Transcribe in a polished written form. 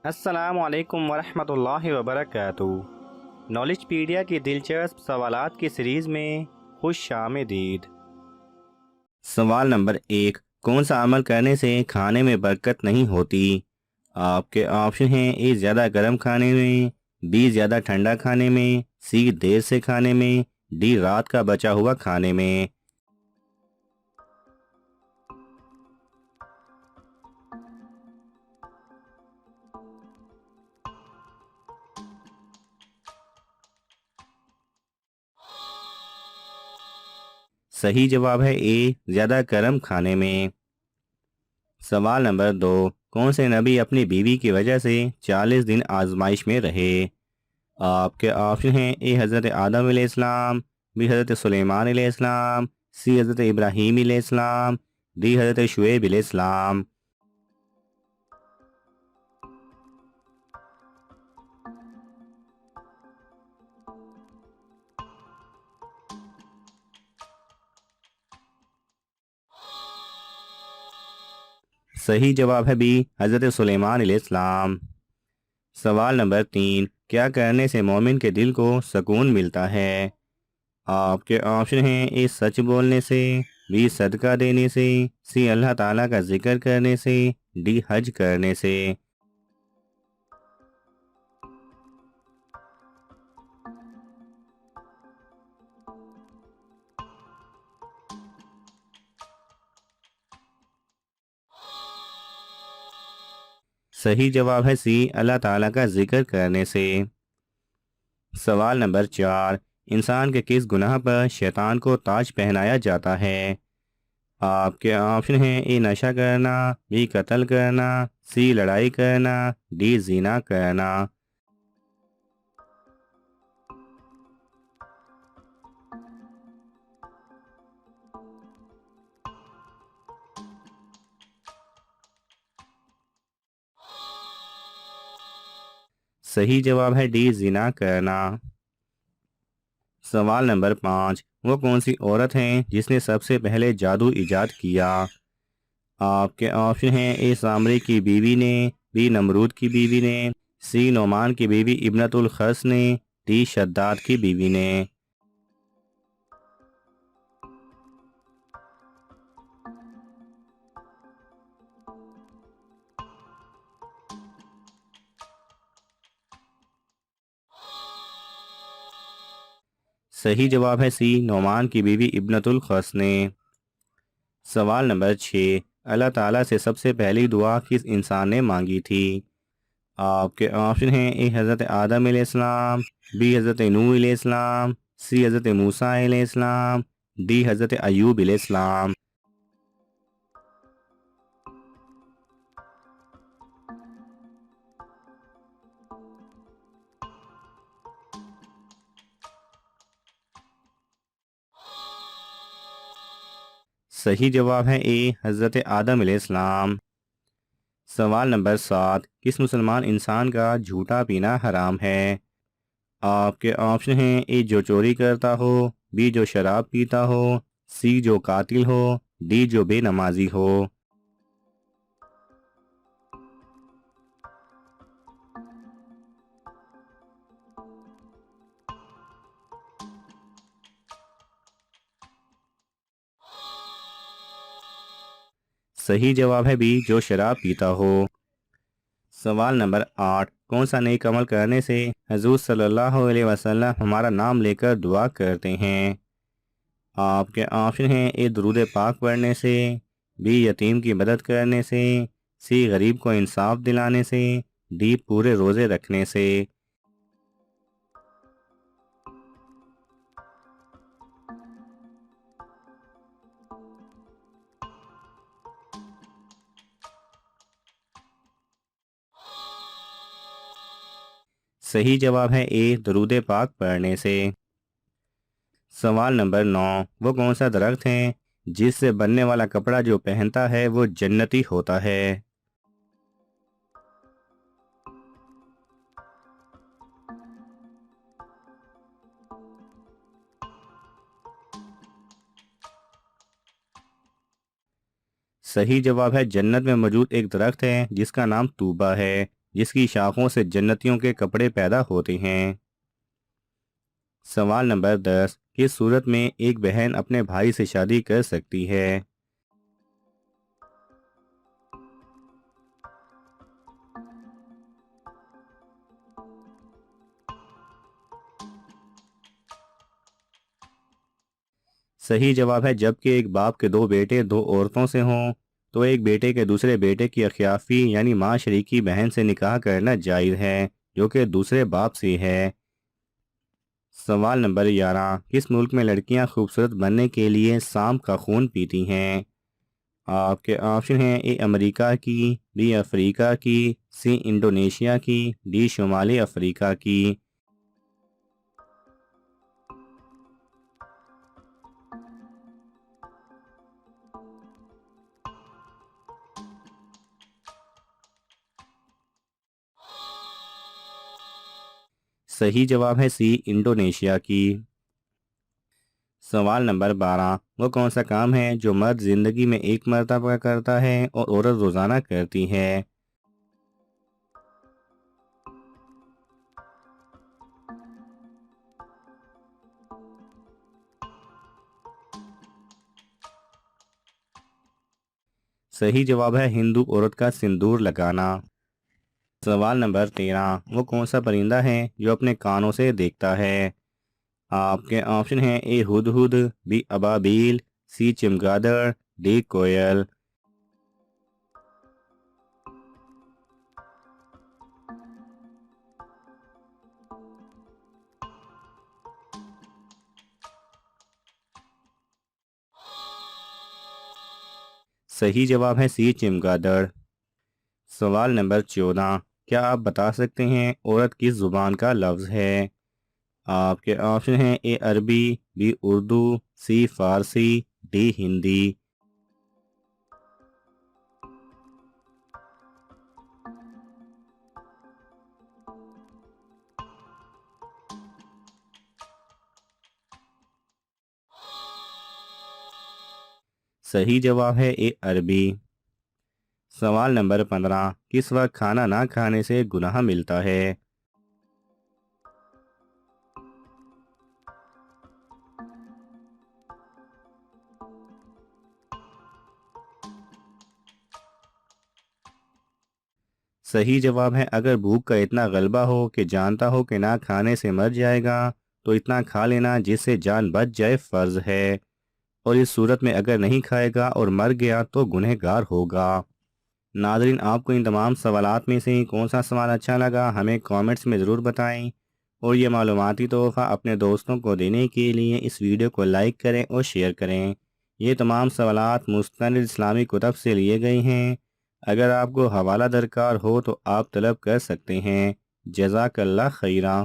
अस्सलामु अलैकुम वरहमतुल्लाहि वबरकातुहू। नॉलेजपीडिया की दिलचस्प सवालात की सीरीज़ में खुश आमदीद। सवाल नंबर 1। कौन सा अमल करने से खाने में बरकत नहीं होती? आपके ऑप्शन हैं: ए ज़्यादा गर्म खाने में, बी ज़्यादा ठंडा खाने में, सी देर से खाने में, डी रात का बचा हुआ खाने में। सही जवाब है ए ज़्यादा गर्म खाने में। सवाल नंबर 2। कौन से नबी अपनी बीवी की वजह से 40 दिन आजमाइश में रहे? आपके ऑप्शन हैं: ए हज़रत आदम अलैहिस्सलाम, बी हज़रत सुलेमान अलैहिस्सलाम, सी हज़रत इब्राहीम अलैहिस्सलाम, डी हज़रत शुएब अलैहिस्सलाम। सही जवाब है बी हज़रत सुलेमान अलैहिस्सलाम। सवाल नंबर 3। क्या करने से मोमिन के दिल को सुकून मिलता है? आपके ऑप्शन हैं: ए सच बोलने से, बी सदका देने से, सी अल्लाह ताला का जिक्र करने से, डी हज करने से। सही जवाब है सी अल्लाह ताला का जिक्र करने से। सवाल नंबर 4। इंसान के किस गुनाह पर शैतान को ताज पहनाया जाता है? आपके ऑप्शन हैं: ए नशा करना, बी कत्ल करना, सी लड़ाई करना, डी जिना करना। सही जवाब है डी जिना करना। सवाल नंबर 5। वो कौन सी औरत है जिसने सबसे पहले जादू इजाद किया? आपके ऑप्शन हैं: ए सामरी की बीवी ने, बी नमरूद की बीवी ने, सी नोमान की बीवी इब्नतुल खस ने, डी शद्दाद की बीवी ने। सही जवाब है सी नोमान की बीवी इब्नतुल खस ने। सवाल नंबर 6। अल्लाह ताला से सबसे पहली दुआ किस इंसान ने मांगी थी? आपके ऑप्शन हैं: ए हज़रत आदम अलैहिस्सलाम, बी हज़रत नूह अलैहिस्सलाम, सी हज़रत मूसा अलैहिस्सलाम, डी हज़रत अयूब अलैहिस्सलाम। सही जवाब है ए हज़रत आदम अलैहिस्सलाम। सवाल नंबर 7। किस मुसलमान इंसान का झूठा पीना हराम है? आपके ऑप्शन हैं: ए जो चोरी करता हो, बी जो शराब पीता हो, सी जो कातिल हो, डी जो बेनमाजी हो। सही जवाब है बी जो शराब पीता हो। सवाल नंबर 8। कौन सा नेक अमल करने से हजूर सल्लल्लाहु अलैहि वसल्लम हमारा नाम लेकर दुआ करते हैं? आपके ऑप्शन हैं: ए दुरूद पाक पढ़ने से, बी यतीम की मदद करने से, सी गरीब को इंसाफ दिलाने से, डी पूरे रोज़े रखने से। सही जवाब है ए दुरूद पाक पढ़ने से। सवाल नंबर 9। वो कौन सा दरख्त है जिससे बनने वाला कपड़ा जो पहनता है वो जन्नती होता है? सही जवाब है जन्नत में मौजूद एक दरख्त है जिसका नाम तूबा है, जिसकी शाखों से जन्नतियों के कपड़े पैदा होते हैं। सवाल नंबर 10, किस सूरत में एक बहन अपने भाई से शादी कर सकती है? सही जवाब है जबकि एक बाप के दो बेटे दो औरतों से हों तो एक बेटे के दूसरे बेटे की अखियाफी यानी माँ शरीकी बहन से निकाह करना जायज़ है, जो कि दूसरे बाप से है। सवाल नंबर 11, किस मुल्क में लड़कियां खूबसूरत बनने के लिए सांप का खून पीती हैं? आपके ऑप्शन हैं ए अमेरिका की, बी अफ्रीका की, सी इंडोनेशिया की, डी शुमाली अफ्रीका की। सही जवाब है सी इंडोनेशिया की। सवाल नंबर 12, वो कौन सा काम है जो मर्द जिंदगी में एक मर्तबा करता है और औरत रोज़ाना करती है? सही जवाब है हिंदू औरत का सिंदूर लगाना। सवाल नंबर 13, वो कौन सा परिंदा है जो अपने कानों से देखता है? आपके ऑप्शन हैं ए हुदहुद, बी अबाबील, सी चमगादड़, डी कोयल। सही जवाब है सी चमगादड़। सवाल नंबर 14, क्या आप बता सकते हैं औरत किस ज़ुबान का लफ्ज़ है? आपके ऑप्शन हैं ए अरबी, बी उर्दू, सी फारसी, डी हिंदी। सही जवाब है ए अरबी। सवाल नंबर 15, किस वक्त खाना ना खाने से गुनाह मिलता है? सही जवाब है अगर भूख का इतना गलबा हो कि जानता हो कि ना खाने से मर जाएगा तो इतना खा लेना जिससे जान बच जाए फ़र्ज़ है, और इस सूरत में अगर नहीं खाएगा और मर गया तो गुनहगार होगा। नाज़रीन, आपको इन तमाम सवालात में से कौन सा सवाल अच्छा लगा हमें कमेंट्स में ज़रूर बताएं, और ये मालूमाती तोहफ़ा अपने दोस्तों को देने के लिए इस वीडियो को लाइक करें और शेयर करें। ये तमाम सवालात मुस्तनिद इस्लामी कुतब से लिए गए हैं। अगर आपको हवाला दरकार हो तो आप तलब कर सकते हैं। जज़ाकल्लाह खैरा।